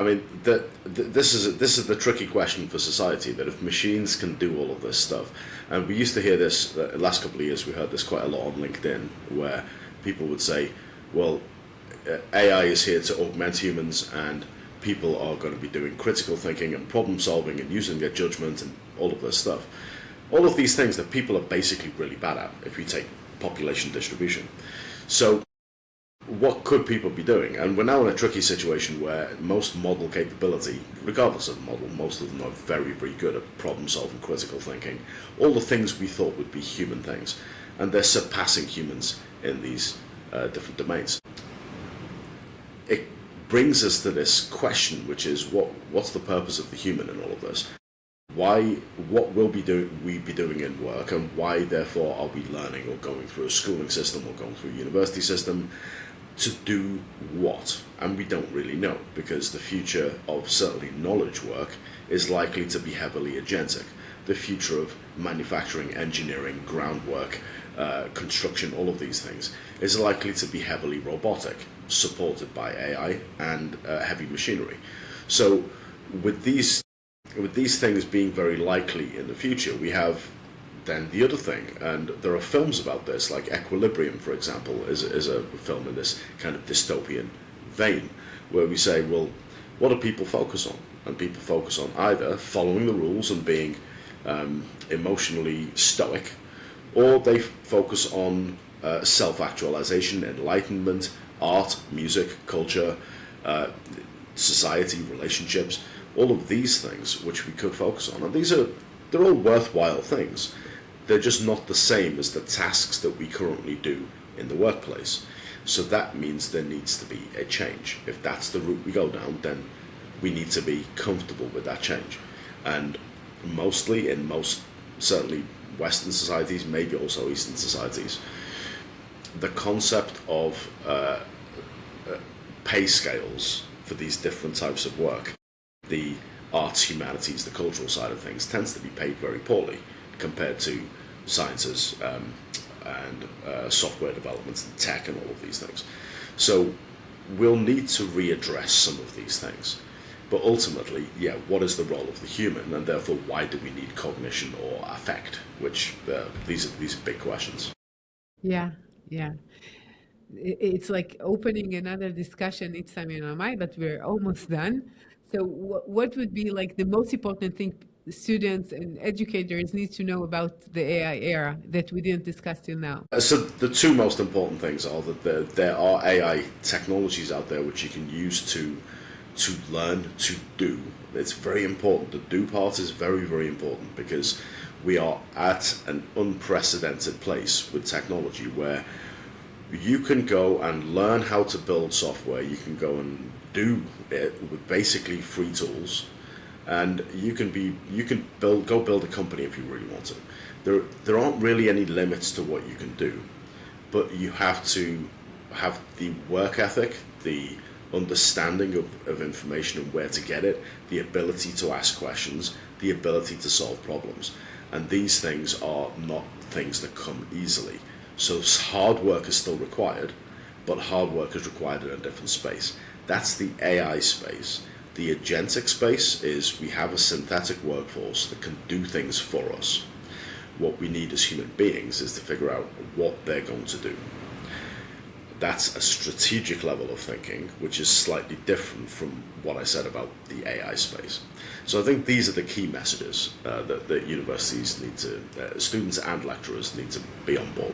I mean, this is the tricky question for society, that if machines can do all of this stuff, and we used to hear this the last couple of years, we heard this quite a lot on LinkedIn, where people would say, well, AI is here to augment humans, and people are going to be doing critical thinking and problem solving and using their judgment and all of this stuff. All of these things that people are basically really bad at if we take population distribution. So what could people be doing? And we're now in a tricky situation where most model capability, regardless of the model, most of them are very, very good at problem solving, critical thinking, all the things we thought would be human things. And they're surpassing humans in these different domains. It brings us to this question, which is what's the purpose of the human in all of this? What will we be doing in work, and why therefore are we learning or going through a schooling system or going through a university system to do what? And we don't really know, because the future of certainly knowledge work is likely to be heavily agentic. The future of manufacturing, engineering, groundwork, construction, all of these things is likely to be heavily robotic, supported by AI and heavy machinery. So with these things being very likely in the future, we have then the other thing, and there are films about this, like Equilibrium, for example, is a film in this kind of dystopian vein, where we say, well, what do people focus on? And people focus on either following the rules and being emotionally stoic, or they focus on self-actualization, enlightenment, art, music, culture, society, relationships, all of these things which we could focus on. And they're all worthwhile things. They're just not the same as the tasks that we currently do in the workplace. So that means there needs to be a change. If that's the route we go down, then we need to be comfortable with that change. And mostly, in most, certainly Western societies, maybe also Eastern societies, the concept of pay scales for these different types of work, the arts, humanities, the cultural side of things, tends to be paid very poorly compared to sciences and software development and tech and all of these things. So we'll need to readdress some of these things. But ultimately, yeah, what is the role of the human, and therefore why do we need cognition or affect? Which these are big questions. Yeah, yeah. It's like opening another discussion each time in our mind, but we're almost done. So what would be like the most important thing students and educators need to know about the AI era that we didn't discuss till now? So the two most important things are that there are AI technologies out there which you can use to learn to do. It's very important. The do part is very, very important, because we are at an unprecedented place with technology where you can go and learn how to build software. You can go and do it with basically free tools, and you can go build a company if you really want to. There aren't really any limits to what you can do, but you have to have the work ethic, the understanding of information and where to get it, the ability to ask questions, the ability to solve problems. And these things are not things that come easily. So hard work is still required, but hard work is required in a different space. That's the AI space. The agentic space is we have a synthetic workforce that can do things for us. What we need as human beings is to figure out what they're going to do. That's a strategic level of thinking, which is slightly different from what I said about the AI space. So I think these are the key messages that universities need to, students and lecturers need to be on board.